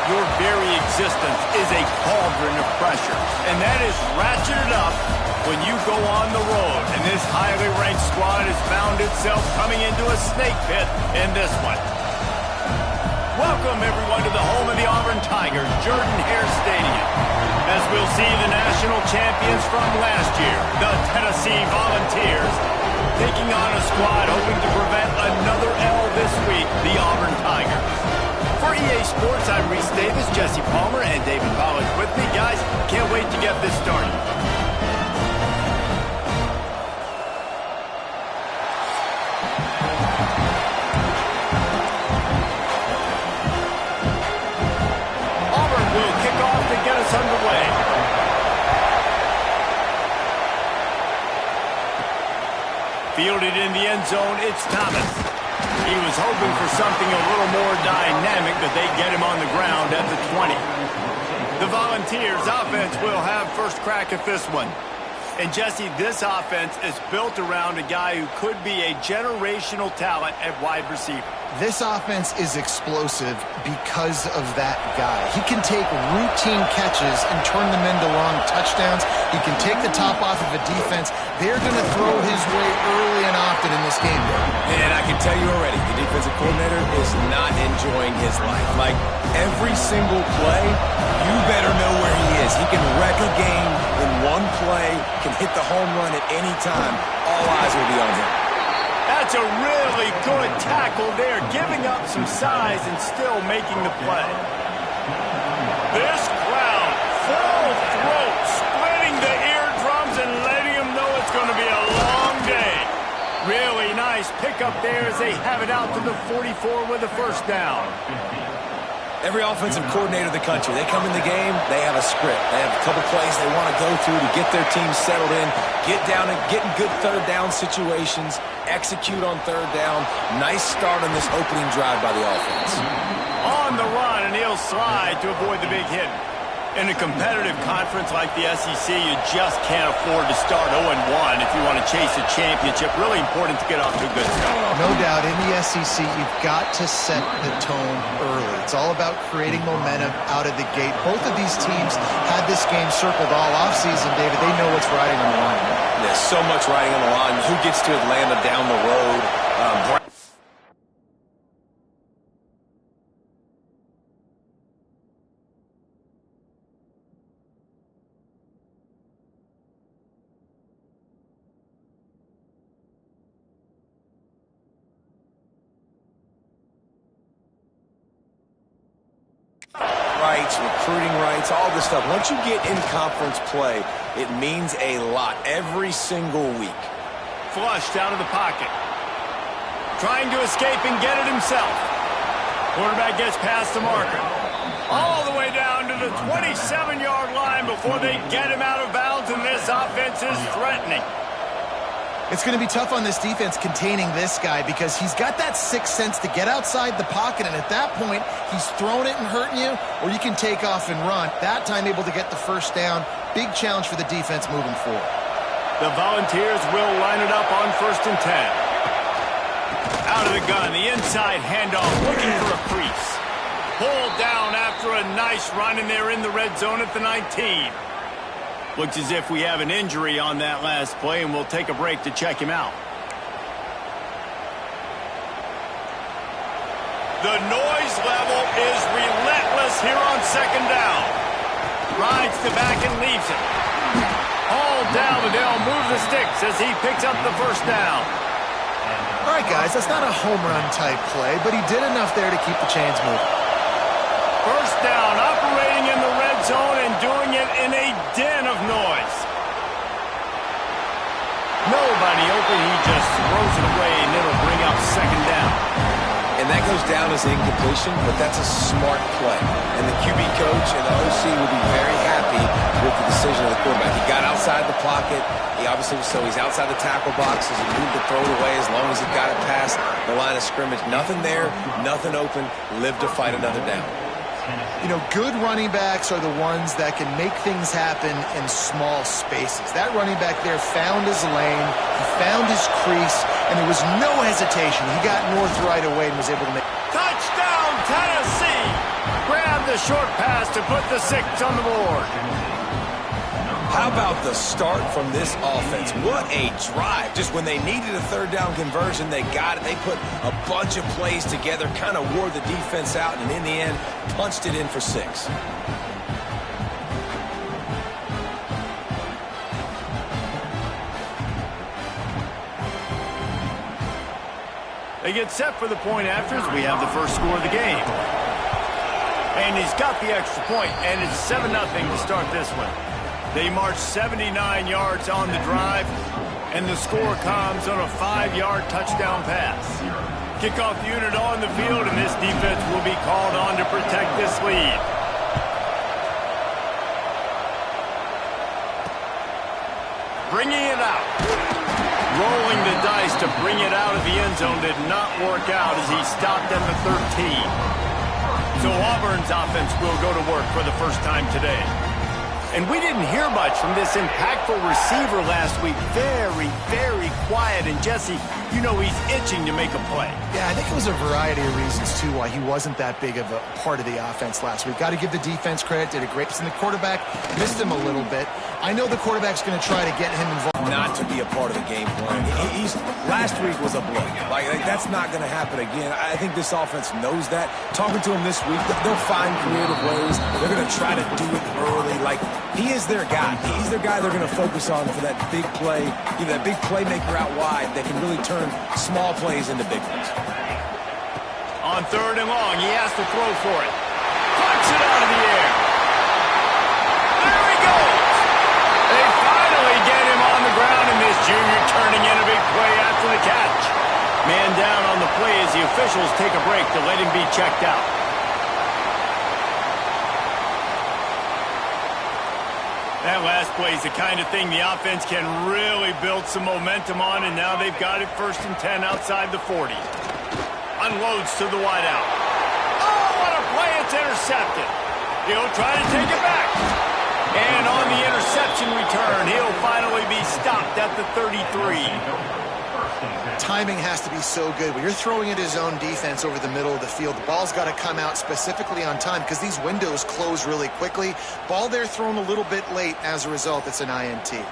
Your very existence is a cauldron of pressure, and that is ratcheted up when you go on the road. And this highly ranked squad has found itself coming into a snake pit in this one. Welcome, everyone, to the home of the Auburn Tigers, Jordan-Hare Stadium, as we'll see the national champions from last year, the Tennessee Volunteers, taking on a squad hoping to prevent another L this week, the Auburn Tigers. For EA Sports, I'm Reese Davis, Jesse Palmer, and David Pollack with me. Guys, can't wait to get this started. Auburn will kick off to get us underway. Fielded in the end zone, it's Thomas. He was hoping for something a little more dynamic, but they get him on the ground at the 20. The Volunteers offense will have first crack at this one. And Jesse, this offense is built around a guy who could be a generational talent at wide receiver. This offense is explosive because of that guy. He can take routine catches and turn them into long touchdowns. He can take the top off of a defense. They're going to throw his way early and often in this game. And I can tell you already, the defensive coordinator is not enjoying his life. Like, every single play, you better know where he is. He can wreck a game in one play, can hit the home run at any time. All eyes will be on him. That's a really good tackle there, giving up some size and still making the play. This crowd, full throat, splitting the eardrums and letting them know it's going to be a long day. Really nice pickup there as they have it out to the 44 with a first down. Every offensive coordinator in the country, they come in the game, they have a script. They have a couple plays they want to go through to get their team settled in, get down and get in good third down situations, execute on third down. Nice start on this opening drive by the offense. On the run, and he'll slide to avoid the big hit. In a competitive conference like the SEC, you just can't afford to start 0-1 if you want to chase a championship. Really important to get off to a good start. No doubt, in the SEC, you've got to set the tone early. It's all about creating momentum out of the gate. Both of these teams had this game circled all offseason, David. They know what's riding on the line. There's so much riding on the line. Who gets to Atlanta down the road? Recruiting rights, all this stuff. Once you get in conference play, it means a lot every single week. Flushed out of the pocket. Trying to escape and get it himself. Quarterback gets past the marker. All the way down to the 27-yard line before they get him out of bounds, and this offense is threatening. It's going to be tough on this defense containing this guy because he's got that sixth sense to get outside the pocket, and at that point, he's throwing it and hurting you, or you can take off and run. That time able to get the first down. Big challenge for the defense moving forward. The Volunteers will line it up on 1st and 10. Out of the gun, the inside handoff, looking for a crease. Pulled down after a nice run, and they're in the red zone at the 19. Looks as if we have an injury on that last play, and we'll take a break to check him out. The noise level is relentless here on 2nd down. Rides the back and leaves it. Hauled down, but they'll move the sticks as he picks up the first down. All right, guys, that's not a home run type play, but he did enough there to keep the chains moving. First down, operating in the red zone and doing it in a den of noise. Nobody open, he just throws it away, and it'll bring up 2nd down. And that goes down as incompletion, but that's a smart play. And the QB coach and the OC will be very happy with the decision of the quarterback. He got outside the pocket. He obviously, so he's outside the tackle box as he moved to throw it away as long as he got it past the line of scrimmage. Nothing there, nothing open, live to fight another down. You know, good running backs are the ones that can make things happen in small spaces. That running back there found his lane, he found his crease, and there was no hesitation. He got north right away and was able to make... Touchdown, Tennessee! Grab the a short pass to put the 6 on the board. How about the start from this offense? What a drive. Just when they needed a third down conversion, they got it. They put a bunch of plays together, kind of wore the defense out, and in the end, punched it in for 6. They get set for the point after as we have the first score of the game. And he's got the extra point, and it's 7-0 to start this one. They march 79 yards on the drive, and the score comes on a 5-yard touchdown pass. Kickoff unit on the field, and this defense will be called on to protect this lead. Bringing it out. Rolling the dice to bring it out of the end zone did not work out as he stopped at the 13. So Auburn's offense will go to work for the first time today. And we didn't hear much from this impactful receiver last week. Very, very quiet. And Jesse, you know he's itching to make a play. Yeah, I think it was a variety of reasons, too, why he wasn't that big of a part of the offense last week. Got to give the defense credit. Did a great job. And the quarterback missed him a little bit. I know the quarterback's going to try to get him involved. Not to be a part of the game plan. Last week was a blow. Like that's not going to happen again. I think this offense knows that. Talking to him this week, they'll find creative ways. They're going to try to do it early. Like, he is their guy. He's their guy they're going to focus on for that big play, that big playmaker out wide that can really turn small plays into big ones. On 3rd and long, he has to throw for it. Punch it out of the air. There he goes. They finally get him on the ground, and this junior turning in a big play after the catch. Man down on the play as the officials take a break to let him be checked out. That last play is the kind of thing the offense can really build some momentum on, and now they've got it 1st and 10 outside the 40. Unloads to the wideout. Oh, what a play. It's intercepted. He'll try to take it back. And on the interception return, he'll finally be stopped at the 33. Timing has to be so good. When you're throwing at his own defense over the middle of the field, the ball's got to come out specifically on time because these windows close really quickly. Ball there thrown a little bit late. As a result, it's an INT.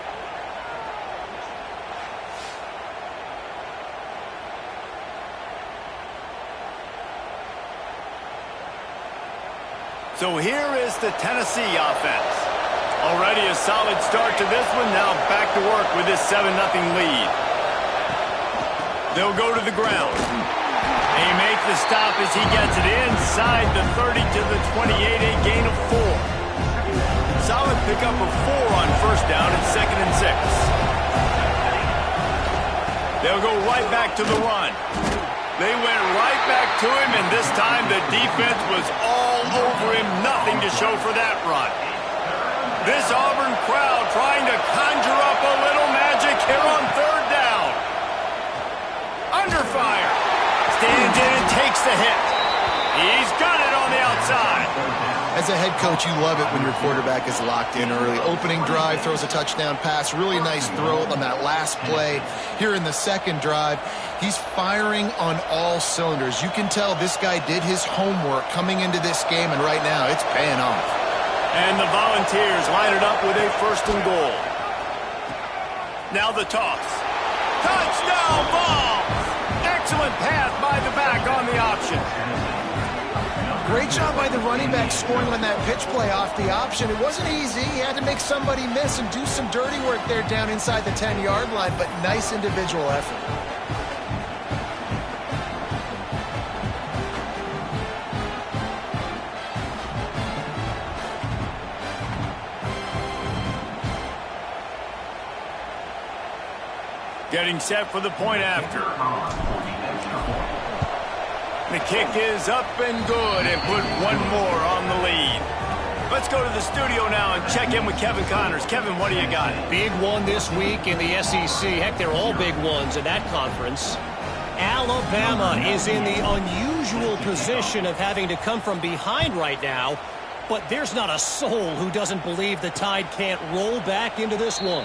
So here is the Tennessee offense. Already a solid start to this one. Now back to work with this 7-0 lead. They'll go to the ground. They make the stop as he gets it inside the 30 to the 28, a gain of 4. Solid pickup of 4 on 1st down and 2nd and 6. They'll go right back to the run. They went right back to him, and this time the defense was all over him. Nothing to show for that run. This Auburn crowd trying to conjure up a little magic here on 3rd down. Under fire. Stands in and takes the hit. He's got it on the outside. As a head coach, you love it when your quarterback is locked in early. Opening drive, throws a touchdown pass. Really nice throw on that last play. Here in the 2nd drive, he's firing on all cylinders. You can tell this guy did his homework coming into this game, and right now it's paying off. And the Volunteers line it up with a 1st and goal. Now the toss. Touchdown ball! Excellent pass by the back on the option. Great job by the running back scoring on that pitch play off the option. It wasn't easy. He had to make somebody miss and do some dirty work there down inside the 10-yard line, but nice individual effort. Getting set for the point after. The kick is up and good and put one more on the lead. Let's go to the studio now and check in with Kevin Connors. Kevin, what do you got? Big one this week in the SEC. Heck, they're all big ones in that conference. Alabama is in the unusual position of having to come from behind right now, but there's not a soul who doesn't believe the Tide can't roll back into this one.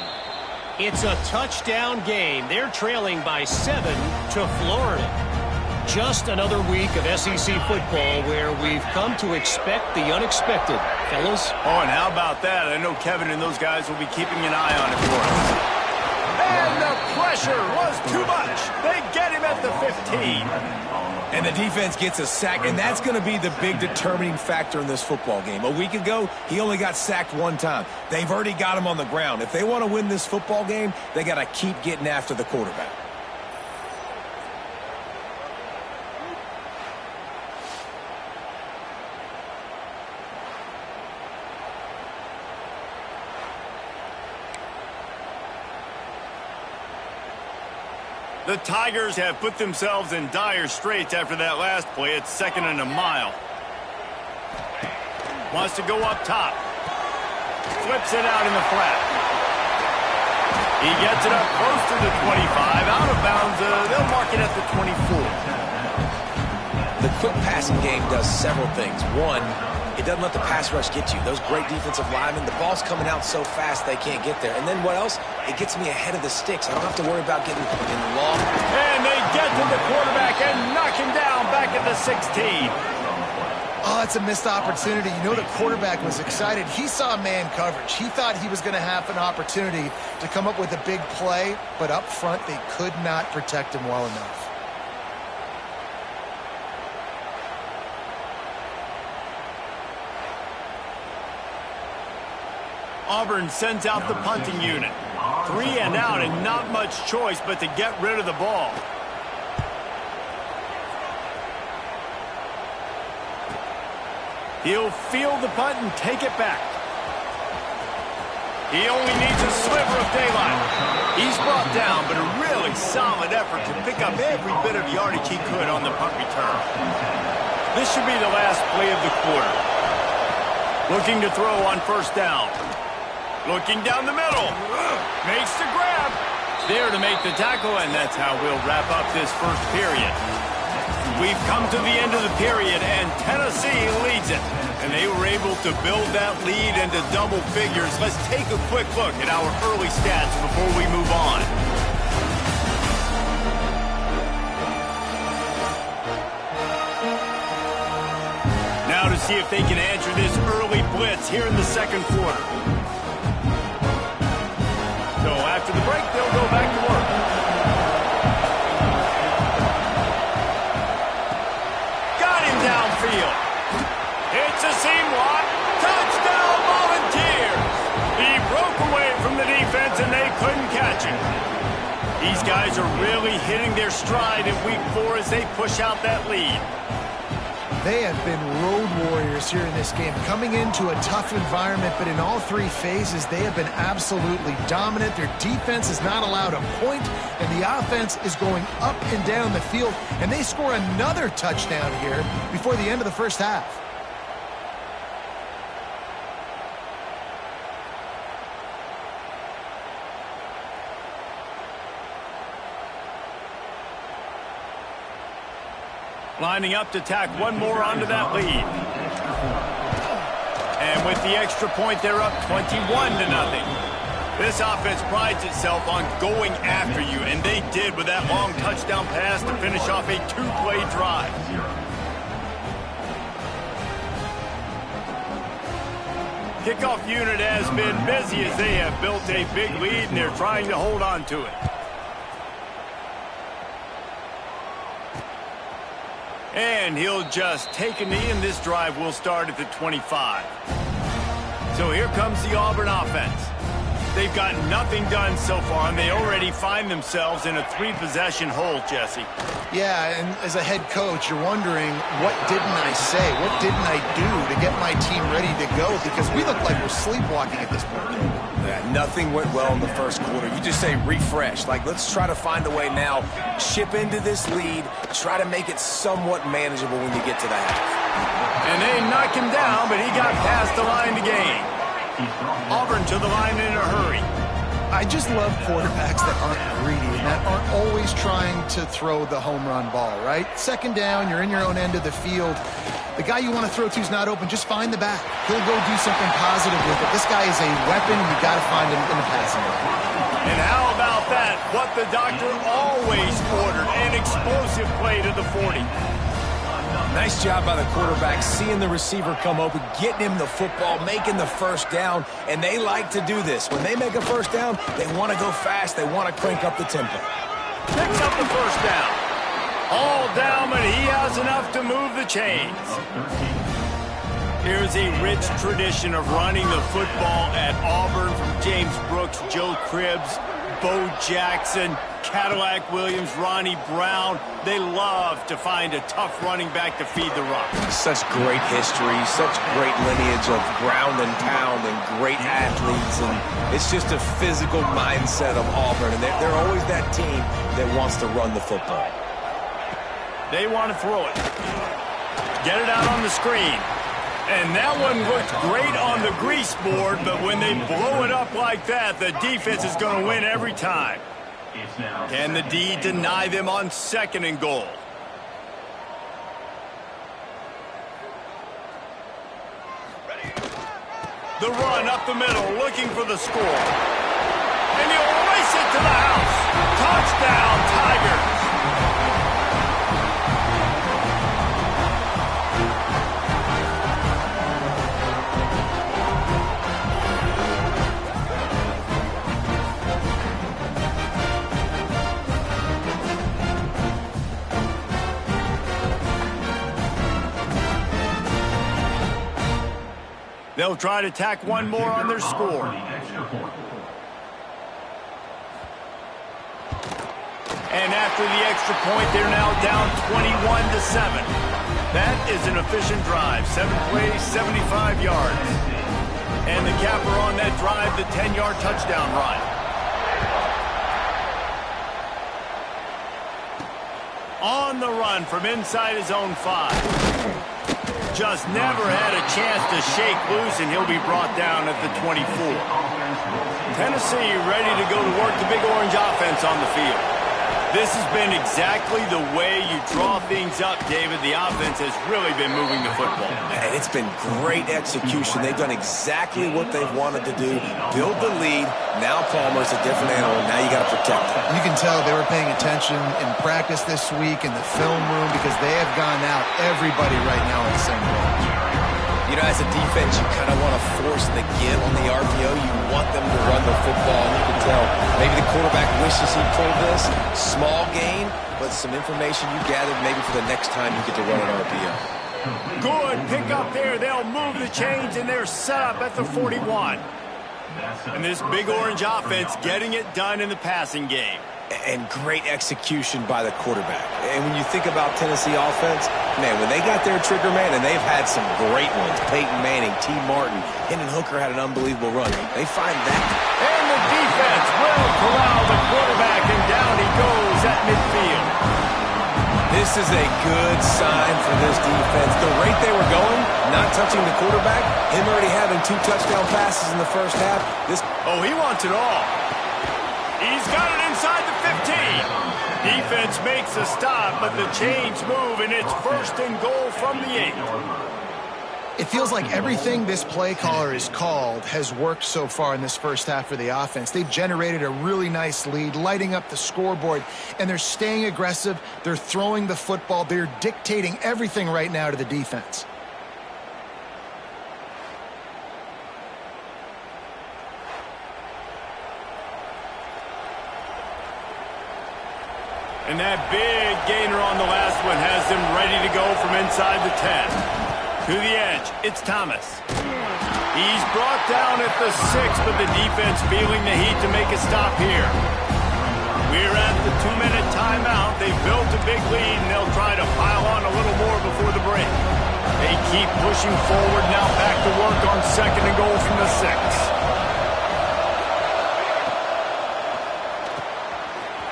It's a touchdown game. They're trailing by 7 to Florida. Just another week of SEC football where we've come to expect the unexpected. Fellas? Oh, and how about that? I know Kevin and those guys will be keeping an eye on it for us. And the pressure was too much. They get him at the 15. And the defense gets a sack, and that's going to be the big determining factor in this football game. A week ago, he only got sacked one time. They've already got him on the ground. If they want to win this football game, they got to keep getting after the quarterback. The Tigers have put themselves in dire straits after that last play. It's 2nd and a mile. Wants to go up top. Flips it out in the flat. He gets it up close to the 25. Out of bounds. They'll mark it at the 24. The quick passing game does several things. One, it doesn't let the pass rush get you. Those great defensive linemen, the ball's coming out so fast they can't get there. And then what else? It gets me ahead of the sticks. I don't have to worry about getting in long. And they get to the quarterback and knock him down back at the 16. Oh, it's a missed opportunity. You know the quarterback was excited. He saw man coverage. He thought he was going to have an opportunity to come up with a big play, but up front they could not protect him well enough. Auburn sends out the punting unit. 3 and out and not much choice but to get rid of the ball. He'll field the punt and take it back. He only needs a sliver of daylight. He's brought down, but a really solid effort to pick up every bit of yardage he could on the punt return. This should be the last play of the quarter. Looking to throw on 1st down. Looking down the middle. Makes the grab. There to make the tackle, and that's how we'll wrap up this 1st period. We've come to the end of the period, and Tennessee leads it. And they were able to build that lead into double figures. Let's take a quick look at our early stats before we move on. Now to see if they can answer this early blitz here in the 2nd quarter. So after the break, they'll go back to work. Got him downfield. It's a seam lock. Touchdown, Volunteers. He broke away from the defense, and they couldn't catch him. These guys are really hitting their stride in week 4 as they push out that lead. They have been road warriors here in this game, coming into a tough environment, but in all 3 phases, they have been absolutely dominant. Their defense is not allowed a point, and the offense is going up and down the field, and they score another touchdown here before the end of the 1st half. Lining up to tack one more onto that lead. And with the extra point, they're up 21-0. This offense prides itself on going after you, and they did with that long touchdown pass to finish off a 2-play drive. Kickoff unit has been busy as they have built a big lead, and they're trying to hold on to it. And he'll just take a knee, and this drive will start at the 25. So here comes the Auburn offense. They've got nothing done so far, and they already find themselves in a 3-possession hole, Jesse. Yeah, and as a head coach, you're wondering, what didn't I say? What didn't I do to get my team ready to go? Because we look like we're sleepwalking at this point. Yeah, nothing went well in the 1st quarter. You just say refresh. Like, let's try to find a way now. Chip into this lead. Try to make it somewhat manageable when you get to the half. And they knock him down, but he got past the line to gain. Auburn to the line in a hurry. I just love quarterbacks that aren't greedy and that aren't always trying to throw the home run ball, right? 2nd down, you're in your own end of the field. The guy you want to throw to is not open. Just find the back. He'll go do something positive with it. This guy is a weapon, and you got to find him in the passing game. And how about that? What the doctor always ordered, an explosive play to the 40. Nice job by the quarterback, seeing the receiver come open, getting him the football, making the first down, and they like to do this. When they make a first down, they want to go fast. They want to crank up the tempo. Picks up the first down. All down, but he has enough to move the chains. Here's a rich tradition of running the football at Auburn from James Brooks, Joe Cribbs, Bo Jackson, Cadillac Williams, Ronnie Brown. They love to find a tough running back to feed the rock. Such great history, such great lineage of ground and pound and great athletes. And it's just a physical mindset of Auburn. And they're always that team that wants to run the football. They want to throw it. Get it out on the screen. And that one looked great on the grease board, but when they blow it up like that, the defense is going to win every time. Can the D deny them on 2nd and goal? The run up the middle, looking for the score. And he'll race it to the house. Touchdown, Tigers. They'll try to tack one more on their score. And after the extra point, they're now down 21-7. That is an efficient drive. 7 plays, 75 yards. And the capper on that drive, the 10-yard touchdown run. On the run from inside his own 5. Just never had a chance to shake loose, and he'll be brought down at the 24. Tennessee ready to go to work the Big Orange offense on the field. This has been exactly the way you draw things up, David. The offense has really been moving the football. And it's been great execution. They've done exactly what they've wanted to do. Build the lead. Now Palmer's a different animal. Now you got to protect him. You can tell they were paying attention in practice this week in the film room because they have gone out everybody right now on the same page. You know, as a defense, you kind of want to force the give on the RPO. You want them to run the football, and you can tell maybe the quarterback wishes he pulled this. Small gain, but some information you gathered maybe for the next time you get to run an RPO. Good pick up there. They'll move the chains, and they're set up at the 41. And this Big Orange offense getting it done in the passing game. And great execution by the quarterback. And when you think about Tennessee offense, man, when they got their trigger man, and they've had some great ones, Peyton Manning, T. Martin, Hendon Hooker had an unbelievable run. They find that. And the defense will corral the quarterback, and down he goes at midfield. This is a good sign for this defense. The rate they were going, not touching the quarterback, him already having 2 touchdown passes in the first half. Oh, he wants it all. He's got it inside the 15. Defense makes a stop, but the chains move, and it's 1st and goal from the 8. It feels like everything this play caller has called has worked so far in this first half for the offense. They've generated a really nice lead, lighting up the scoreboard, and they're staying aggressive. They're throwing the football. They're dictating everything right now to the defense. And that big gainer on the last one has them ready to go from inside the 10. To the edge, it's Thomas. He's brought down at the 6, but the defense feeling the heat to make a stop here. We're at the 2-minute timeout. They've built a big lead, and they'll try to pile on a little more before the break. They keep pushing forward, now back to work on 2nd and goal from the 6.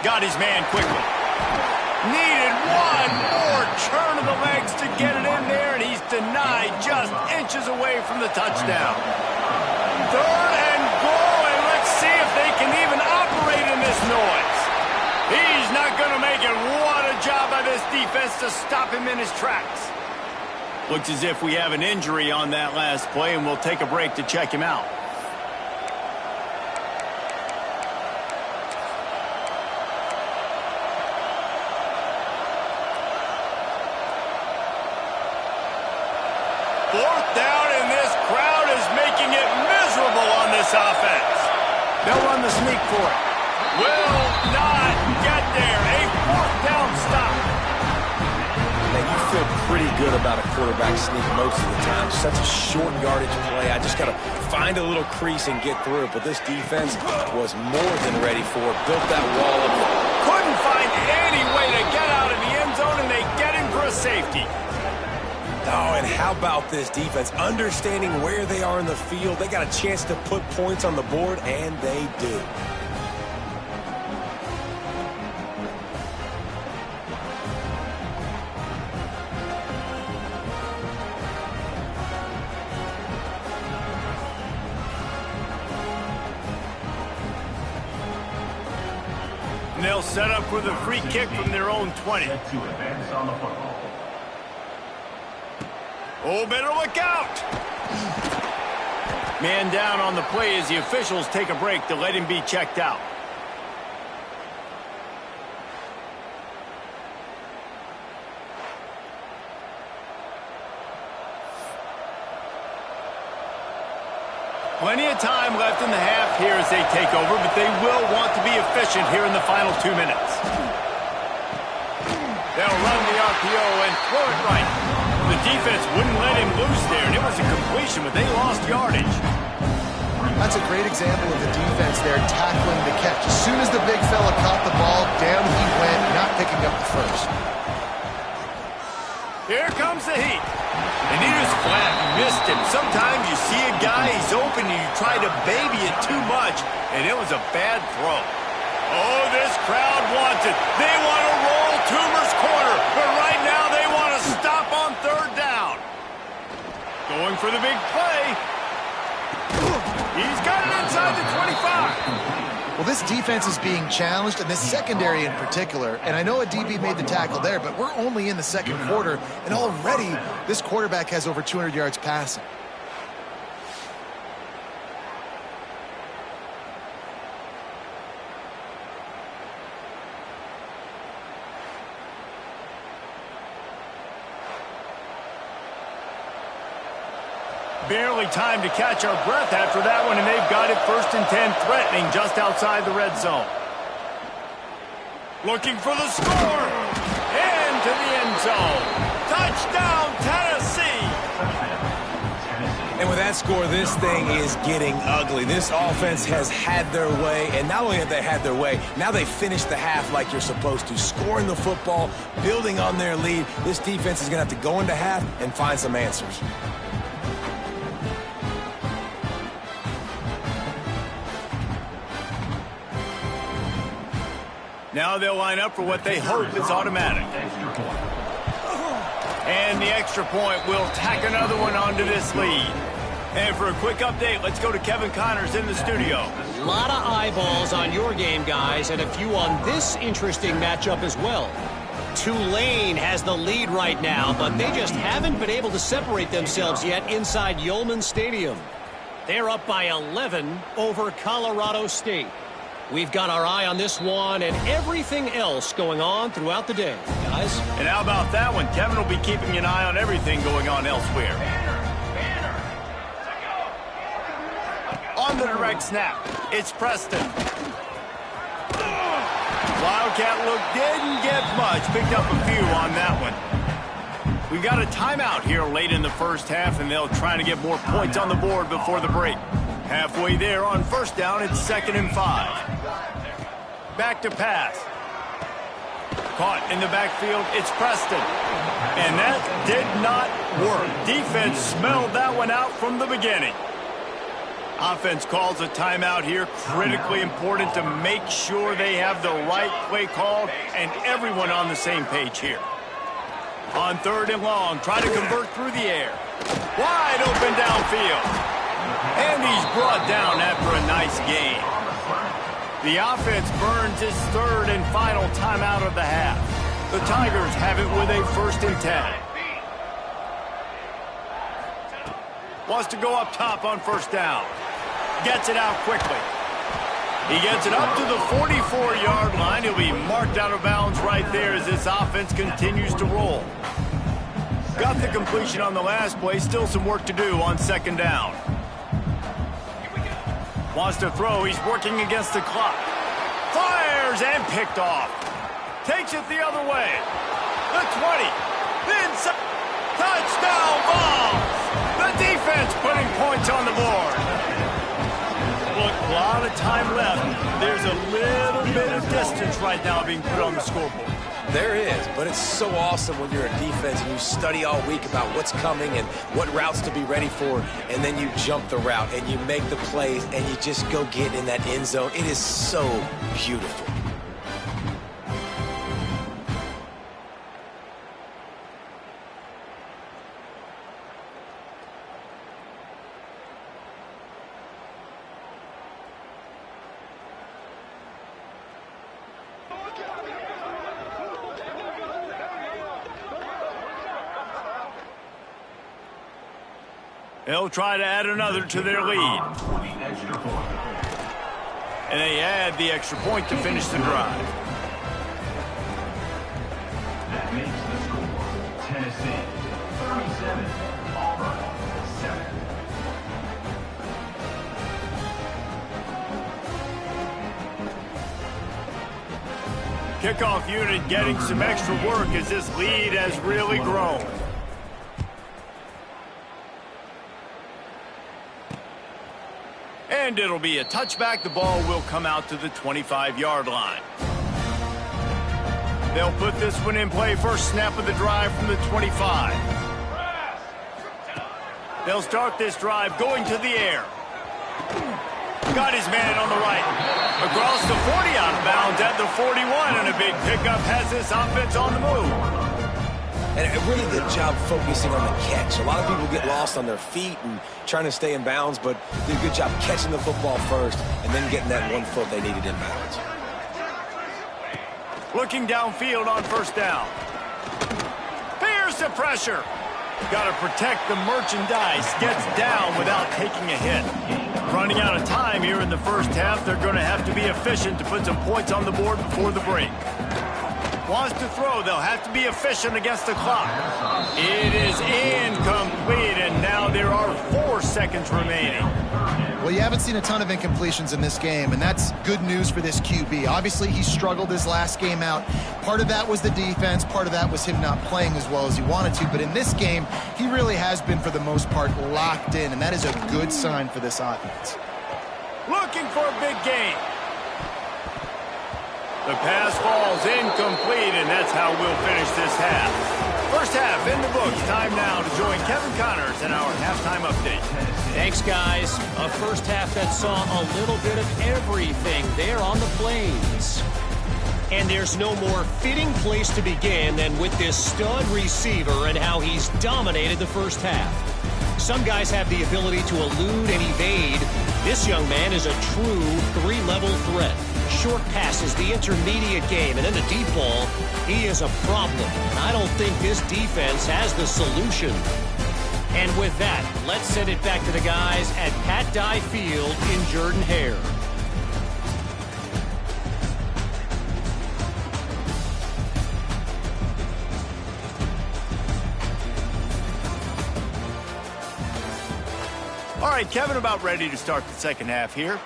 Got his man quickly. Needed one more turn of the legs to get it in there, and he's denied just inches away from the touchdown. 3rd and goal, and let's see if they can even operate in this noise. He's not going to make it. What a job by this defense to stop him in his tracks. Looks as if we have an injury on that last play, and we'll take a break to check him out. They'll run the sneak for it. Will not get there. A fourth down stop. Man, you feel pretty good about a quarterback sneak most of the time. Such a short yardage play. I just got to find a little crease and get through it. But this defense was more than ready for it. Built that wall up. Couldn't find any way to get out of the end zone, and they get him for a safety. Oh, and how about this defense? Understanding where they are in the field. They got a chance to put points on the board, and they do. And they'll set up with a free kick from their own 20. Oh, better look out! Man down on the play as the officials take a break to let him be checked out. Plenty of time left in the half here as they take over, but they will want to be efficient here in the final 2 minutes. They'll run the RPO and throw it right. The defense wouldn't let him loose there, and it was a completion, but they lost yardage. That's a great example of the defense there tackling the catch. As soon as the big fella caught the ball, down he went, not picking up the first. Here comes the heat. And he just flat missed him. Sometimes you see a guy, he's open, and you try to baby it too much, and it was a bad throw. Oh, this crowd wants it. They want to roll Toomer's corner, but right now they want to stop on third down. Going for the big play. He's got it inside the 25. Well, this defense is being challenged, and this secondary in particular. And I know a DB made the tackle there, but we're only in the second quarter, and already this quarterback has over 200 yards passing. Barely time to catch our breath after that one, and they've got it 1st and 10, threatening just outside the red zone. Looking for the score. Into the end zone. Touchdown, Tennessee. And with that score, this thing is getting ugly. This offense has had their way, and not only have they had their way, now they finished the half like you're supposed to, scoring the football, building on their lead. This defense is going to have to go into half and find some answers. Now they'll line up for what they hope is automatic. And the extra point will tack another one onto this lead. And for a quick update, let's go to Kevin Connors in the studio. A lot of eyeballs on your game, guys, and a few on this interesting matchup as well. Tulane has the lead right now, but they just haven't been able to separate themselves yet inside Yulman Stadium. They're up by 11 over Colorado State. We've got our eye on this one and everything else going on throughout the day, guys. And how about that one? Kevin will be keeping an eye on everything going on elsewhere. On the direct snap, it's Preston. Wildcat look didn't get much. Picked up a few on that one. We've got a timeout here late in the first half, and they'll try to get more points on the board before the break. Halfway there on 1st down, it's 2nd and 5. Back to pass. Caught in the backfield, it's Preston. And that did not work. Defense smelled that one out from the beginning. Offense calls a timeout here. Critically important to make sure they have the right play called and everyone on the same page here. On 3rd and long, try to convert through the air. Wide open downfield. And he's brought down after a nice gain. The offense burns its 3rd and final timeout of the half. The Tigers have it with a 1st and 10. Wants to go up top on 1st down. Gets it out quickly. He gets it up to the 44-yard line. He'll be marked out of bounds right there as this offense continues to roll. Got the completion on the last play. Still some work to do on 2nd down. Wants to throw. He's working against the clock. Fires and picked off. Takes it the other way. The 20. Inside. Touchdown ball. The defense putting points on the board. Look, a lot of time left. There's a little bit of distance right now being put on the scoreboard. There is, but it's so awesome when you're a defense and you study all week about what's coming and what routes to be ready for, and then you jump the route and you make the plays and you just go get in that end zone. It is so beautiful. They'll try to add another to their lead. And they add the extra point to finish the drive. That makes the score Tennessee 37, Auburn 7. Kickoff unit getting some extra work as this lead has really grown. And it'll be a touchback. The ball will come out to the 25-yard line. They'll put this one in play. First snap of the drive from the 25. They'll start this drive going to the air. Got his man on the right. Across the 40 out of bounds at the 41. And a big pickup has this offense on the move. And a really good job focusing on the catch. A lot of people get lost on their feet and trying to stay in bounds, but did a good job catching the football first and then getting that 1 foot they needed in bounds. Looking downfield on first down. Here's the pressure. Got to protect the merchandise. Gets down without taking a hit. Running out of time here in the first half. They're going to have to be efficient to put some points on the board before the break. Wants to throw. They'll have to be efficient against the clock. It is incomplete, and now there are 4 seconds remaining. Well, you haven't seen a ton of incompletions in this game, and that's good news for this QB. Obviously, he struggled his last game out. Part of that was the defense. Part of that was him not playing as well as he wanted to. But in this game, he really has been, for the most part, locked in, and that is a good sign for this offense. Looking for a big game. The pass falls incomplete, and that's how we'll finish this half. First half in the books. Time now to join Kevin Connors in our halftime update. Thanks, guys. A first half that saw a little bit of everything there on the Plains. And there's no more fitting place to begin than with this stud receiver and how he's dominated the first half. Some guys have the ability to elude and evade. This young man is a true 3-level threat. Short passes, the intermediate game, and then the deep ball, he is a problem. And I don't think this defense has the solution. And with that, let's send it back to the guys at Pat Dye Field in Jordan-Hare. All right, Kevin, about ready to start the second half here.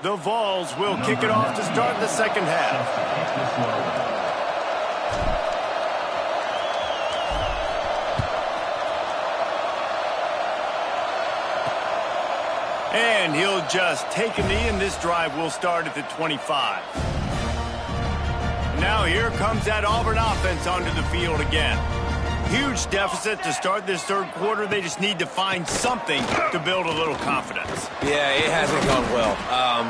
The Vols will kick it off to start the second half. And he'll just take a knee, and this drive will start at the 25. Now here comes that Auburn offense onto the field again. Huge deficit to start this third quarter. They just need to find something to build a little confidence. Yeah, it hasn't gone well.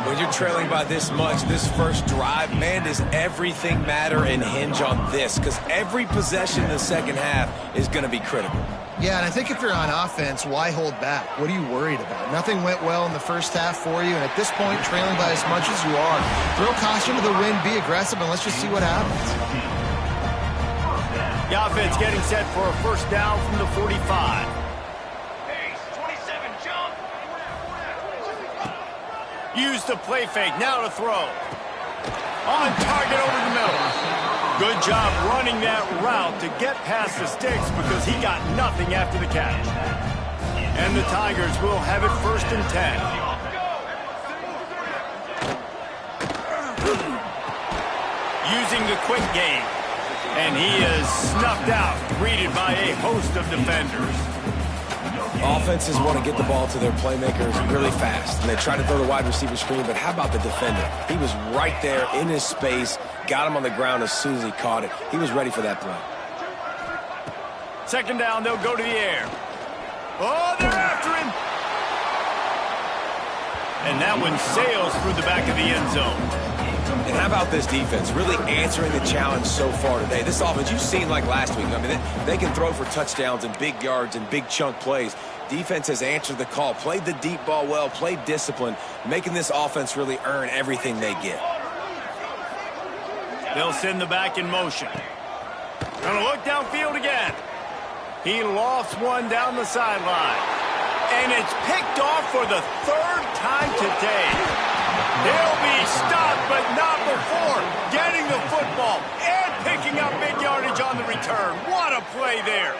When you're trailing by this much, this first drive, man, does everything matter and hinge on this? Because every possession in the second half is going to be critical. Yeah, and I think if you're on offense, why hold back? What are you worried about? Nothing went well in the first half for you, and at this point, trailing by as much as you are, throw caution to the wind, be aggressive, and let's just see what happens. The offense getting set for a first down from the 45. Use the play fake, now to throw. On target over the middle. Good job running that route to get past the sticks because he got nothing after the catch. And the Tigers will have it 1st and 10. Using the quick game. And he is snuffed out, greeted by a host of defenders. Offenses want to get the ball to their playmakers really fast. And they try to throw the wide receiver screen, but how about the defender? He was right there in his space, got him on the ground as soon as he caught it. He was ready for that play. 2nd down, they'll go to the air. Oh, they're after him. And that one sails through the back of the end zone. And how about this defense really answering the challenge so far today? This offense, you've seen like last week. I mean, they can throw for touchdowns and big yards and big chunk plays. Defense has answered the call, played the deep ball well, played discipline, making this offense really earn everything they get. They'll send the back in motion. Gonna look downfield again. He lofts one down the sideline. And it's picked off for the 3rd time today. He'll be stopped, but not before getting the football and picking up big yardage on the return. What a play there.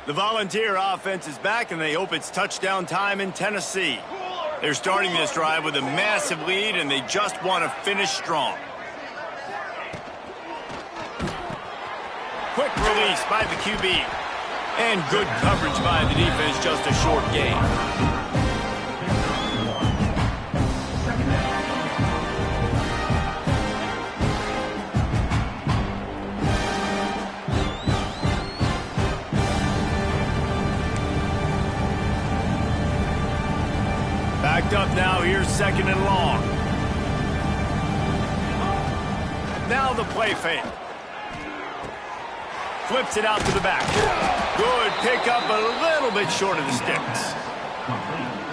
The Volunteer offense is back, and they hope it's touchdown time in Tennessee. They're starting this drive with a massive lead, and they just want to finish strong. Quick release by the QB. And good coverage by the defense, just a short gain. Backed up now, here's 2nd and long. Now the play fake. Flips it out to the back. Good pickup, a little bit short of the sticks.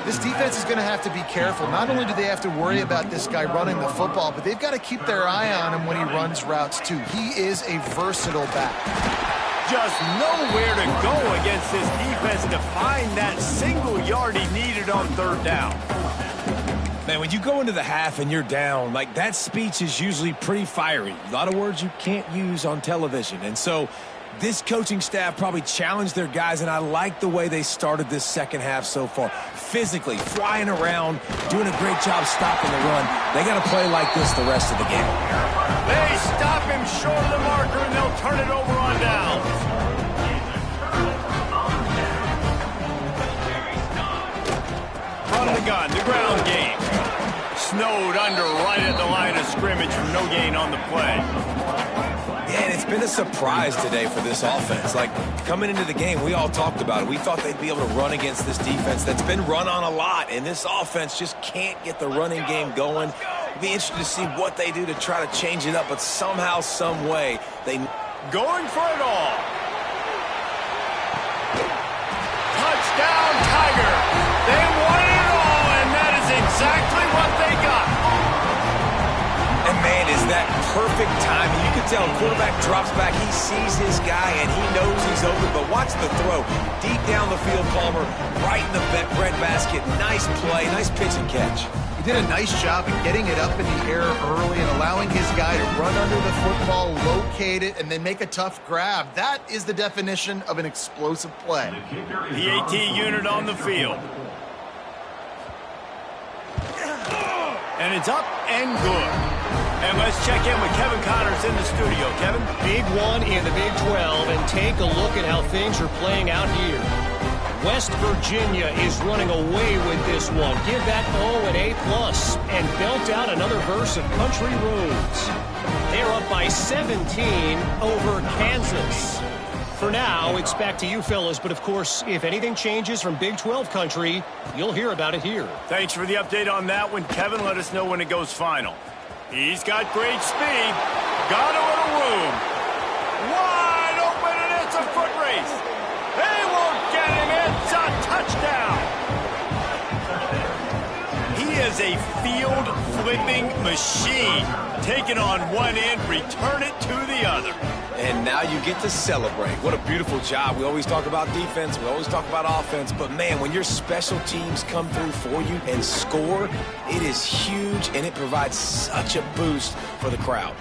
This defense is going to have to be careful. Not only do they have to worry about this guy running the football, but they've got to keep their eye on him when he runs routes too. He is a versatile back. Just nowhere to go against this defense to find that single yard he needed on 3rd down. Man, when you go into the half and you're down, like that speech is usually pretty fiery. A lot of words you can't use on television. And so this coaching staff probably challenged their guys, and I like the way they started this 2nd half so far. Physically, flying around, doing a great job stopping the run. They got to play like this the rest of the game. They stop him short of the marker, and they'll turn it over on down. From the gun, the ground game. Snowed under right at the line of scrimmage for no gain on the play. Yeah, and it's been a surprise today for this offense. Like, coming into the game, we all talked about it. We thought they'd be able to run against this defense that's been run on a lot, and this offense just can't get the running game going. It'll be interesting to see what they do to try to change it up, but somehow, some way, they... Going for it all. Touchdown, Tiger. They wanted it all, and that is exactly what they got. And, man, is that perfect timing. You can tell quarterback drops back. He sees his guy, and he knows he's open. But watch the throw. Deep down the field, Palmer, right in the breadbasket. Nice play, nice pitch and catch. He did a nice job of getting it up in the air early and allowing his guy to run under the football, locate it, and then make a tough grab. That is the definition of an explosive play. The AT unit on the field. And it's up and good. And let's check in with Kevin Connors in the studio. Kevin? Big one in the Big 12, and take a look at how things are playing out here. West Virginia is running away with this one. Give that O an A+, and belt out another verse of Country Roads. They're up by 17 over Kansas. For now, it's back to you fellas, but of course, if anything changes from Big 12 country, you'll hear about it here. Thanks for the update on that one, Kevin. Let us know when it goes final. He's got great speed. Got a little room. Wide open, and it's a foot race. They won't get him. It's a touchdown. He is is a field-flipping machine. Take it on one end, return it to the other. And now you get to celebrate. What a beautiful job. We always talk about defense. We always talk about offense. But, man, when your special teams come through for you and score, it is huge, and it provides such a boost for the crowd.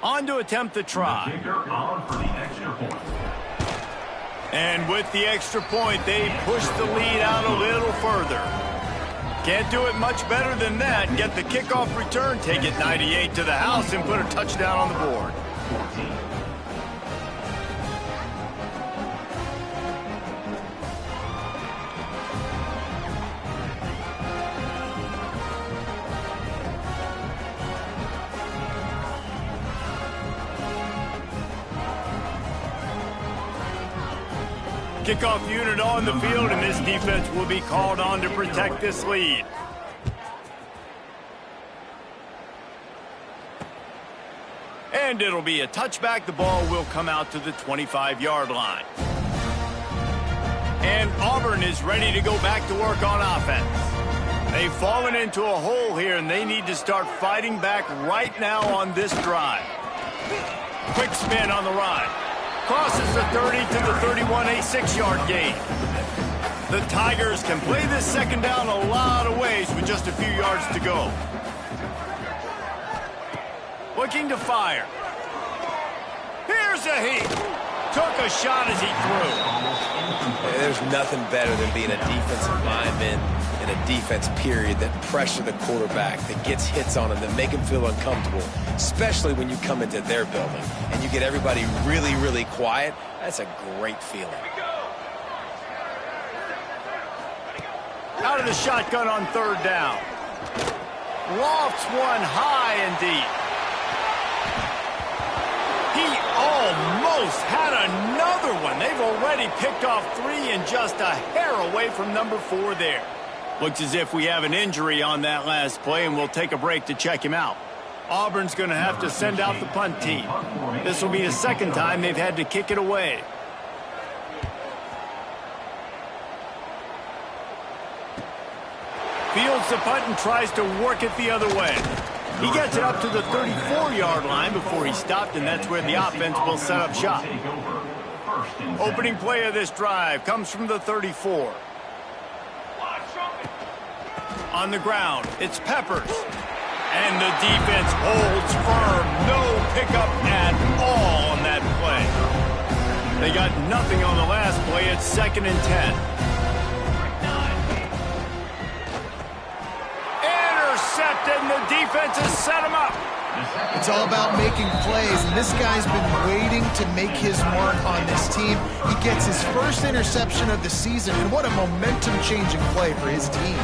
On to attempt the try. And with the extra point, they push the lead out a little further. Can't do it much better than that. Get the kickoff return, take it 98 to the house, and put a touchdown on the board. 14. Kickoff unit on the field, and this defense will be called on to protect this lead. And it'll be a touchback. The ball will come out to the 25-yard line. And Auburn is ready to go back to work on offense. They've fallen into a hole here, and they need to start fighting back right now on this drive. Quick spin on the ride. Crosses the 30 to the 31, a 6-yard gain. The Tigers can play this second down a lot of ways with just a few yards to go. Looking to fire. Here's a heat. Took a shot as he threw. There's nothing better than being a defensive lineman in a defense period that pressure the quarterback, that gets hits on him, that make him feel uncomfortable, especially when you come into their building and you get everybody really, really quiet. That's a great feeling. Out of the shotgun on third down. Lofts one high and deep. He almost had another one. They've already picked off 3 and just a hair away from number 4 there. Looks as if we have an injury on that last play, and we'll take a break to check him out. Auburn's going to have to send out the punt team. This will be the second time they've had to kick it away. Fields the punt and tries to work it the other way. He gets it up to the 34-yard line before he stopped, and that's where the offense will set up shop. Opening play of this drive comes from the 34. On the ground, it's Peppers. And the defense holds firm. No pickup at all on that play. They got nothing on the last play. It's 2nd and 10. Intercepted, and the defense has set him up. It's all about making plays, and this guy's been waiting to make his mark on this team. He gets his first interception of the season, and what a momentum-changing play for his team.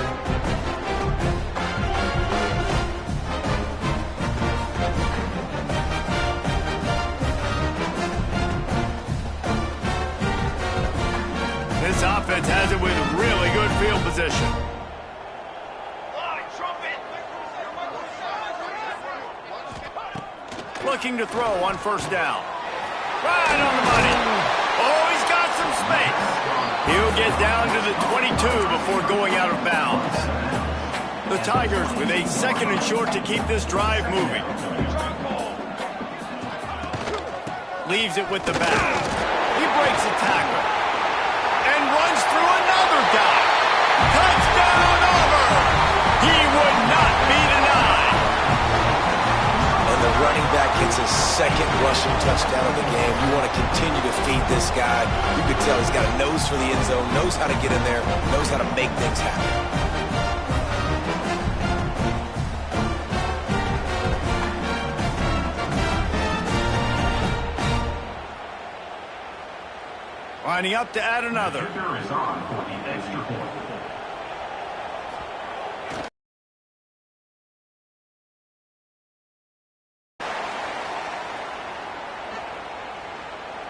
This offense has it with really good field position. Looking to throw on first down. Right on the money. Oh, he's got some space. He'll get down to the 22 before going out of bounds. The Tigers with a 2nd and short to keep this drive moving. Leaves it with the back. He breaks a tackle. And runs through another guy. Touchdown, Auburn! He would not be denied. And the running back gets his 2nd rushing touchdown of the game. You want to continue to feed this guy. You can tell he's got a nose for the end zone, knows how to get in there, knows how to make things happen. Lining up to add another. Kicker is on for the extra point.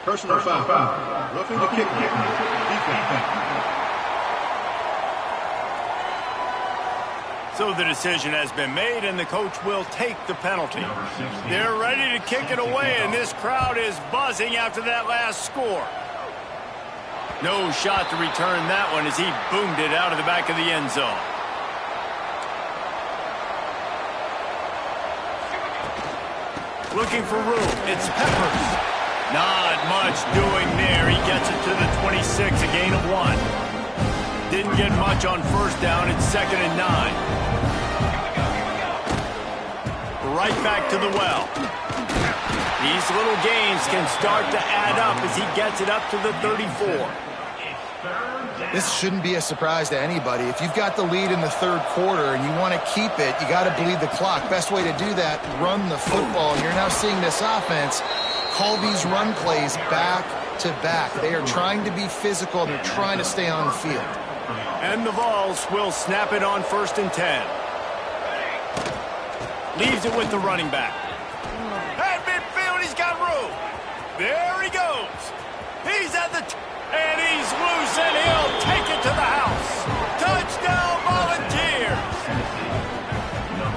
Personal foul. Roughing the kick. Defense. So the decision has been made, and the coach will take the penalty. They're ready to kick it away, and this crowd is buzzing after that last score. No shot to return that one as he boomed it out of the back of the end zone. Looking for room. It's Peppers. Not much doing there. He gets it to the 26, a gain of 1. Didn't get much on first down. It's 2nd and 9. Right back to the well. These little gains can start to add up as he gets it up to the 34. This shouldn't be a surprise to anybody. If you've got the lead in the third quarter and you want to keep it, you got to bleed the clock. Best way to do that, run the football. You're now seeing this offense call these run plays back to back. They are trying to be physical. They're trying to stay on the field. And the Vols will snap it on 1st and 10. Leaves it with the running back. At midfield, he's got room. There he goes. He's at the... and he's loose, and he'll take it to the house. Touchdown, Volunteers!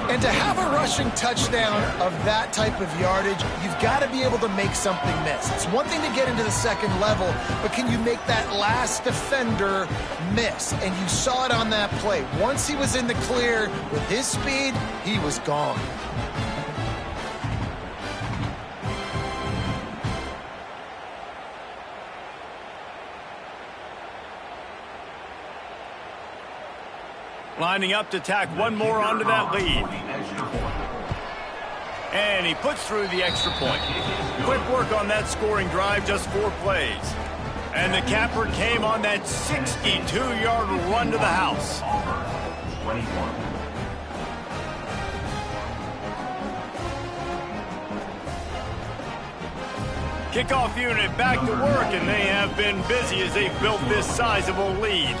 And to have a rushing touchdown of that type of yardage, you've got to be able to make something miss. It's one thing to get into the second level, but can you make that last defender miss? And you saw it on that play. Once he was in the clear with his speed, he was gone. Lining up to tack one more onto that lead. And he puts through the extra point. Quick work on that scoring drive, just 4 plays. And the capper came on that 62-yard run to the house. Kickoff unit back to work, and they have been busy as they've built this sizable lead.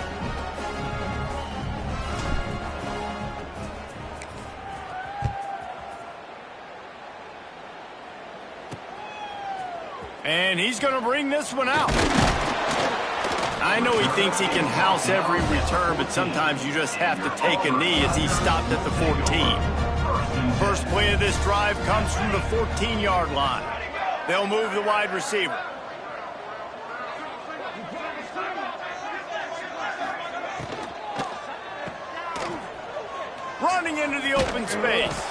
And he's going to bring this one out. I know he thinks he can house every return, but sometimes you just have to take a knee as he stopped at the 14. First play of this drive comes from the 14-yard line. They'll move the wide receiver. Running into the open space.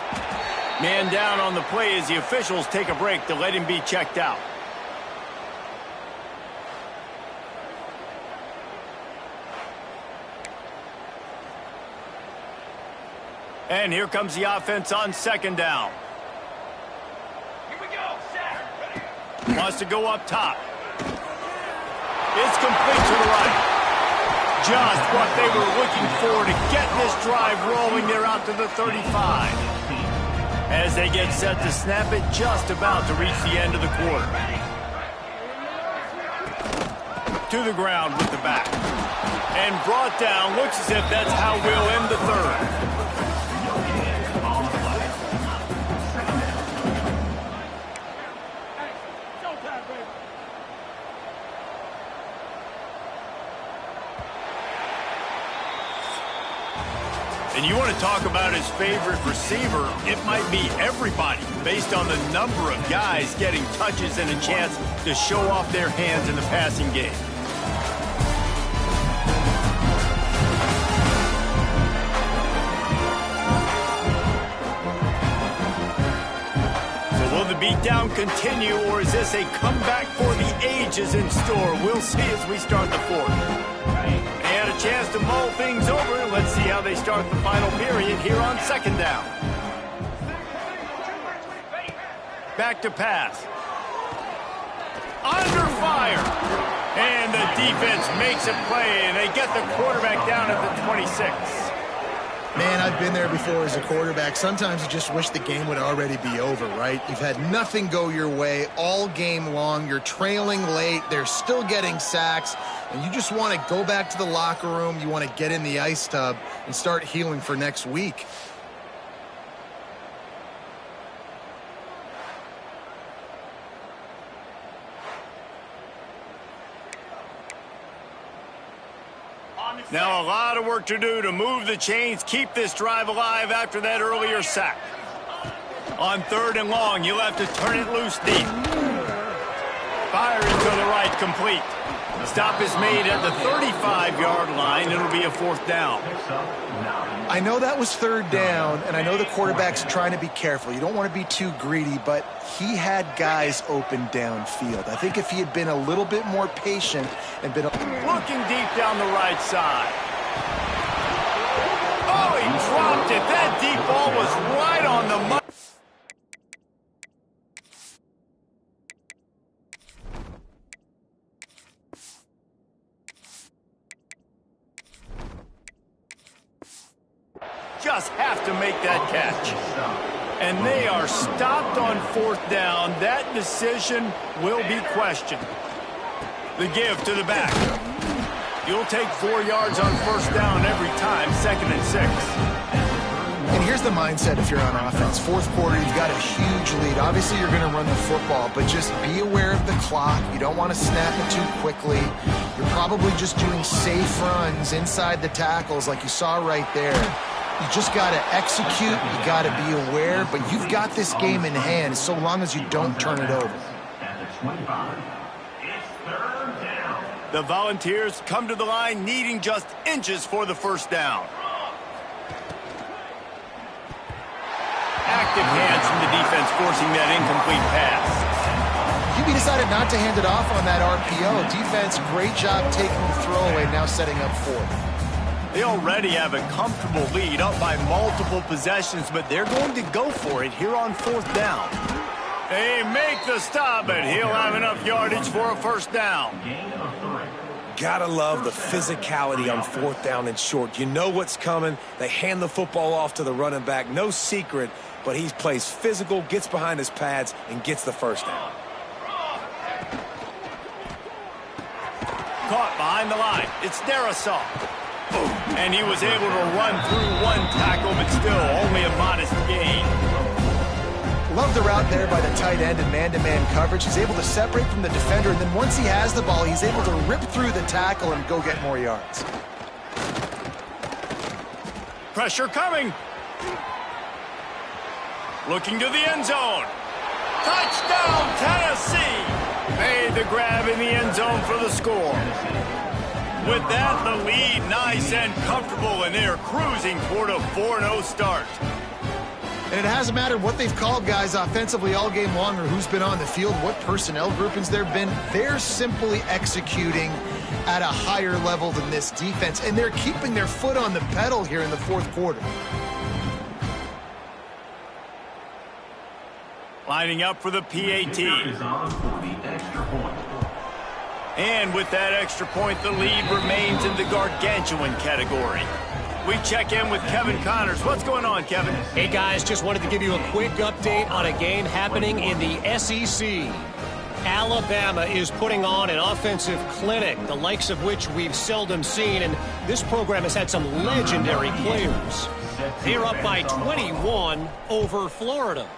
Man down on the play as the officials take a break to let him be checked out. And here comes the offense on 2nd down. Here we go, wants to go up top. It's complete to the right. Just what they were looking for to get this drive rolling. They're out to the 35. As they get set to snap it, just about to reach the end of the quarter. To the ground with the back. And brought down. Looks as if that's how we'll end the third. And you want to talk about his favorite receiver, it might be everybody, based on the number of guys getting touches and a chance to show off their hands in the passing game. So will the beatdown continue, or is this a comeback for the ages in store? We'll see as we start the fourth. And a chance to mull things over. Let's see how they start the final period here on 2nd down. Back to pass. Under fire. And the defense makes a play, and they get the quarterback down at the 26. Man, I've been there before as a quarterback. Sometimes you just wish the game would already be over, right? You've had nothing go your way all game long. You're trailing late. They're still getting sacks. And you just want to go back to the locker room. You want to get in the ice tub and start healing for next week. Now a lot of work to do to move the chains, keep this drive alive after that earlier sack. On 3rd and long, you'll have to turn it loose deep. Fire into the right, complete. Stop is made at the 35-yard line. It'll be a 4th down. I know that was 3rd down, and I know the quarterback's trying to be careful. You don't want to be too greedy, but he had guys open downfield. I think if he had been a little bit more patient and been... Looking deep down the right side. Oh, he dropped it. That deep ball was right on the money. Just have to make that catch. And they are stopped on 4th down. That decision will be questioned. The give to the back. You'll take 4 yards on 1st down every time, 2nd and 6. And here's the mindset if you're on offense. 4th quarter, you've got a huge lead. Obviously, you're going to run the football, but just be aware of the clock. You don't want to snap it too quickly. You're probably just doing safe runs inside the tackles like you saw right there. You just got to execute. You got to be aware, but you've got this game in hand so long as you don't turn it over. The Volunteers come to the line needing just inches for the 1st down. Active hands from the defense forcing that incomplete pass. QB decided not to hand it off on that RPO. Defense, great job taking the throwaway, now setting up 4th. They already have a comfortable lead up by multiple possessions, but they're going to go for it here on 4th down. They make the stop, but he'll have enough yardage for a 1st down. Gotta love the physicality on 4th down and short. You know what's coming. They hand the football off to the running back. No secret, but he plays physical, gets behind his pads, and gets the 1st down. Caught behind the line. It's Darisaw. And he was able to run through 1 tackle, but still only a modest gain. Love the route there by the tight end in man-to-man coverage. He's able to separate from the defender, and then once he has the ball, he's able to rip through the tackle and go get more yards. Pressure coming. Looking to the end zone. Touchdown, Tennessee! Made the grab in the end zone for the score. With that, the lead nice and comfortable, and they're cruising toward a 4-0 start. And it hasn't mattered what they've called guys offensively all game long or who's been on the field, what personnel groupings there have been. They're simply executing at a higher level than this defense, and they're keeping their foot on the pedal here in the 4th quarter. Lining up for the PAT. And with that extra point, the lead remains in the gargantuan category. We check in with Kevin Connors. What's going on, Kevin? Hey, guys, just wanted to give you a quick update on a game happening in the SEC. Alabama is putting on an offensive clinic, the likes of which we've seldom seen, and this program has had some legendary players. They're up by 21 over Florida.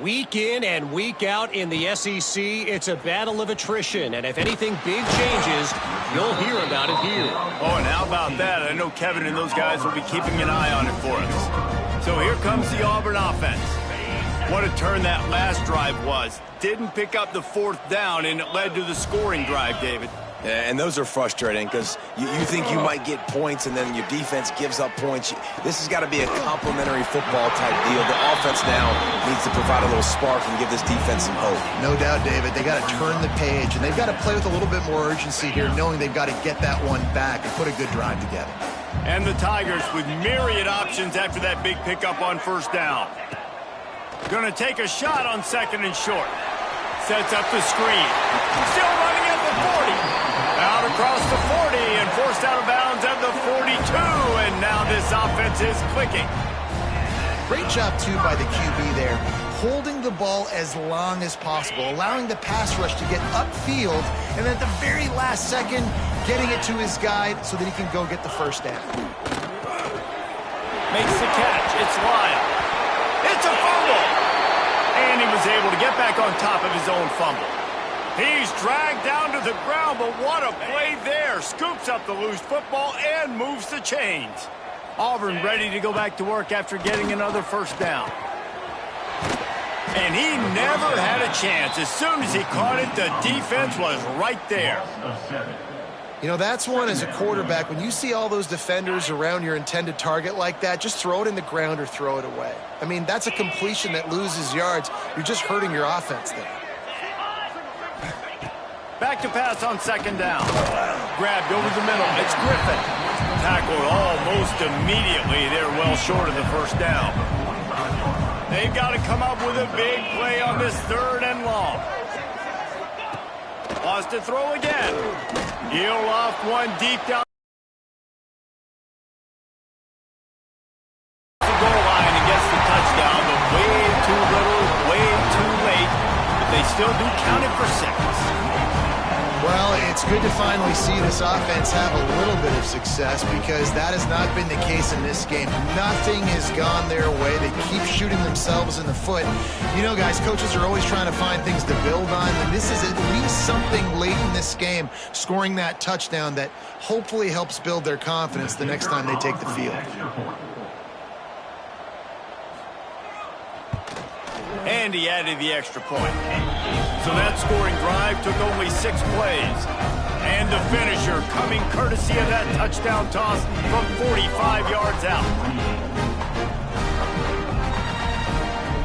Week in and week out in the SEC, it's a battle of attrition, and if anything big changes, you'll hear about it here. Oh, and how about that? I know Kevin and those guys will be keeping an eye on it for us. So here comes the Auburn offense. What a turn that last drive was. Didn't pick up the 4th down, and it led to the scoring drive, David. Yeah, and those are frustrating because you think you might get points and then your defense gives up points. This has got to be a complimentary football type deal. The offense now needs to provide a little spark and give this defense some hope. No doubt, David. They got to turn the page, and they've got to play with a little bit more urgency here, knowing they've got to get that one back and put a good drive together. And the Tigers with myriad options after that big pickup on 1st down. Going to take a shot on 2nd and short. Sets up the screen. Still running at the 40. Out across the 40 and forced out of bounds at the 42. And now this offense is clicking. Great job, too, by the QB there. Holding the ball as long as possible, allowing the pass rush to get upfield, and then at the very last second, getting it to his guy so that he can go get the 1st down. Makes the catch. It's Lyle. It's a fumble. And he was able to get back on top of his own fumble. He's dragged down to the ground, but what a play there. Scoops up the loose football and moves the chains. Auburn ready to go back to work after getting another 1st down. And he never had a chance. As soon as he caught it, the defense was right there. You know, that's one as a quarterback. When you see all those defenders around your intended target like that, just throw it in the ground or throw it away. I mean, that's a completion that loses yards. You're just hurting your offense there. Back to pass on second down. Grabbed over the middle. It's Griffin. Tackled almost immediately. They're well short of the first down. They've got to come up with a big play on this 3rd and long. Wants to throw again. He'll off one deep down the goal line and gets the touchdown, but way too little, way too late. But they still do count it for 6. Well, it's good to finally see this offense have a little bit of success because that has not been the case in this game. Nothing has gone their way. They keep shooting themselves in the foot. You know, guys, coaches are always trying to find things to build on, and this is at least something late in this game, scoring that touchdown that hopefully helps build their confidence the next time they take the field. And he added the extra point. So that scoring drive took only 6 plays. And the finisher coming courtesy of that touchdown toss from 45 yards out.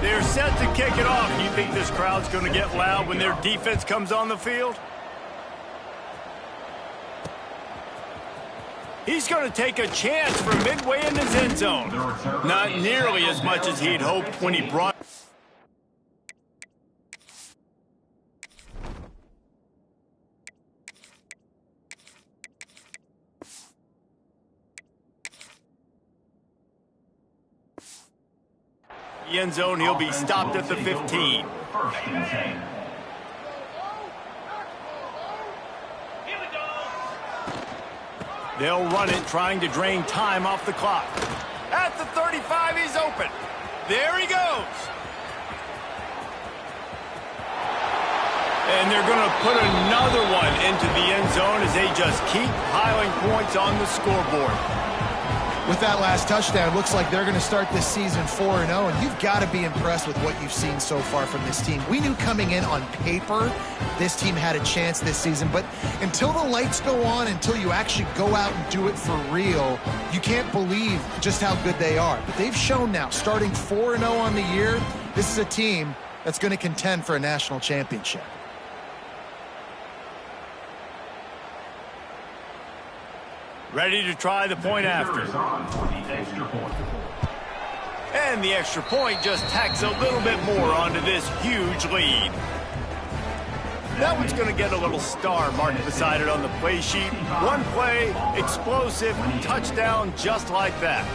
They're set to kick it off. Do you think this crowd's going to get loud when their defense comes on the field? He's going to take a chance from midway in his end zone. Not nearly as much as he'd hoped when he brought... the end zone. He'll be stopped at the 15. They'll run it, trying to drain time off the clock. At the 35, he's open. There he goes. And they're going to put another one into the end zone as they just keep piling points on the scoreboard. With that last touchdown, looks like they're going to start this season 4-0, and you've got to be impressed with what you've seen so far from this team. We knew coming in on paper this team had a chance this season, but until the lights go on, until you actually go out and do it for real, you can't believe just how good they are. But they've shown now, starting 4-0 on the year, this is a team that's going to contend for a national championship. Ready to try the point after. And the extra point just tacks a little bit more onto this huge lead. That one's going to get a little star marked beside it on the play sheet. One play, explosive, touchdown just like that.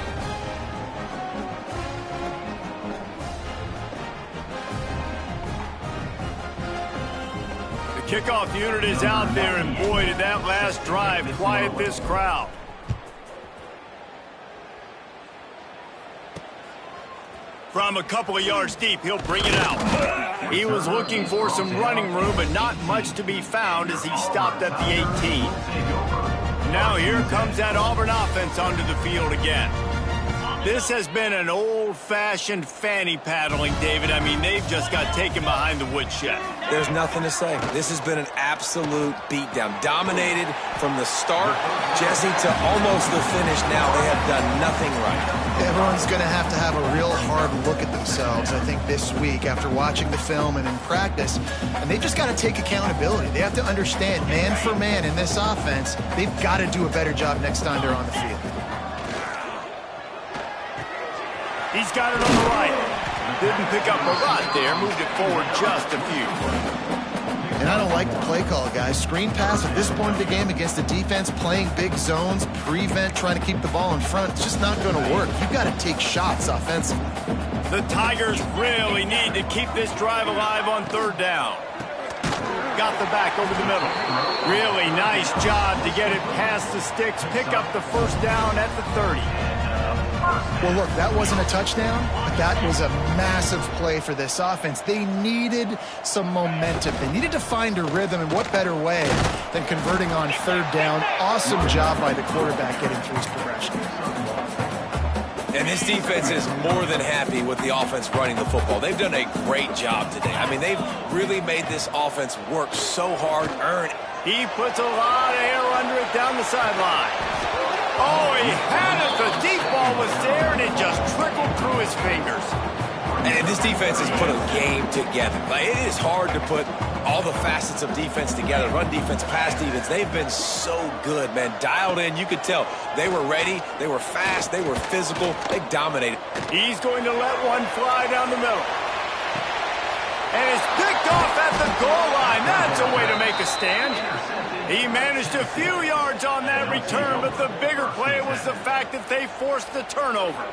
Kickoff unit is out there, and boy, did that last drive quiet this crowd. From a couple of yards deep, he'll bring it out. He was looking for some running room, but not much to be found as he stopped at the 18. Now here comes that Auburn offense onto the field again. This has been an old-fashioned fanny paddling, David. I mean, they've just got taken behind the woodshed. There's nothing to say. This has been an absolute beatdown. Dominated from the start, Jesse, to almost the finish now. They have done nothing right. Everyone's going to have a real hard look at themselves, I think, this week after watching the film and in practice. And they've just got to take accountability. They have to understand, man for man in this offense, they've got to do a better job next time they're on the field. He's got it on the right. Didn't pick up a lot there. Moved it forward just a few. And I don't like the play call, guys. Screen pass at this point of the game against the defense, playing big zones, prevent, trying to keep the ball in front. It's just not going to work. You've got to take shots offensively. The Tigers really need to keep this drive alive on 3rd down. Got the back over the middle. Really nice job to get it past the sticks. Pick up the 1st down at the 30. Well, look, that wasn't a touchdown, but that was a massive play for this offense. They needed some momentum. They needed to find a rhythm, and what better way than converting on 3rd down. Awesome job by the quarterback getting through his progression. And this defense is more than happy with the offense running the football. They've done a great job today. I mean, they've really made this offense work so hard, earn. He puts a lot of air under it down the sideline. Oh, he had it. The deep ball was there, and it just trickled through his fingers. And this defense has put a game together. Like, it is hard to put all the facets of defense together. Run defense, pass defense. They've been so good, man. Dialed in. You could tell they were ready. They were fast. They were physical. They dominated. He's going to let one fly down the middle. And it's picked off at the goal line. That's a way to make a stand. He managed a few yards on that return, but the bigger play was the fact that they forced the turnover.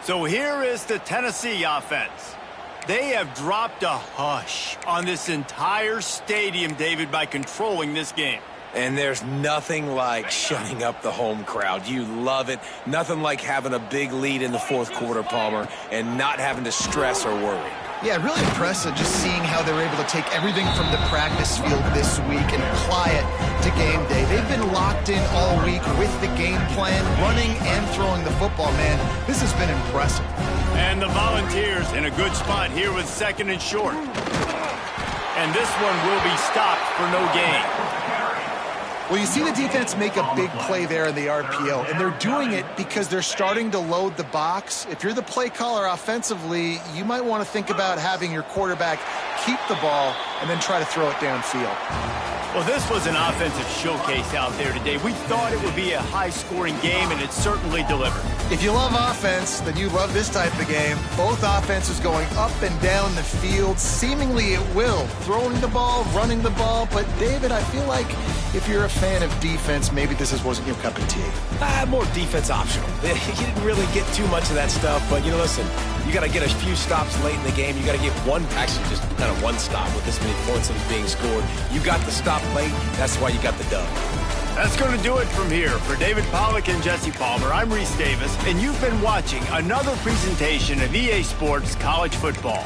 So here is the Tennessee offense. They have dropped a hush on this entire stadium, David, by controlling this game. And there's nothing like shutting up the home crowd. You love it. Nothing like having a big lead in the fourth quarter, Palmer, and not having to stress or worry. Yeah, really impressive just seeing how they were able to take everything from the practice field this week and apply it to game day. They've been locked in all week with the game plan, running and throwing the football, man. This has been impressive. And the Volunteers in a good spot here with 2nd and short. And this one will be stopped for no gain. Well, you see the defense make a big play there in the RPO, and they're doing it because they're starting to load the box. If you're the play caller offensively, you might want to think about having your quarterback keep the ball and then try to throw it downfield. Well, this was an offensive showcase out there today. We thought it would be a high-scoring game, and it certainly delivered. If you love offense, then you love this type of game. Both offenses going up and down the field, seemingly at will. Throwing the ball, running the ball. But, David, I feel like if you're a fan of defense, maybe this wasn't your cup of tea. More defense optional. You didn't really get too much of that stuff, but, listen, you got to get a few stops late in the game. You got to get actually just kind of one stop with this many points that was being scored. You got the stop late. That's why you got the dub. That's going to do it from here. For David Pollack and Jesse Palmer, I'm Reese Davis, and you've been watching another presentation of EA Sports College Football.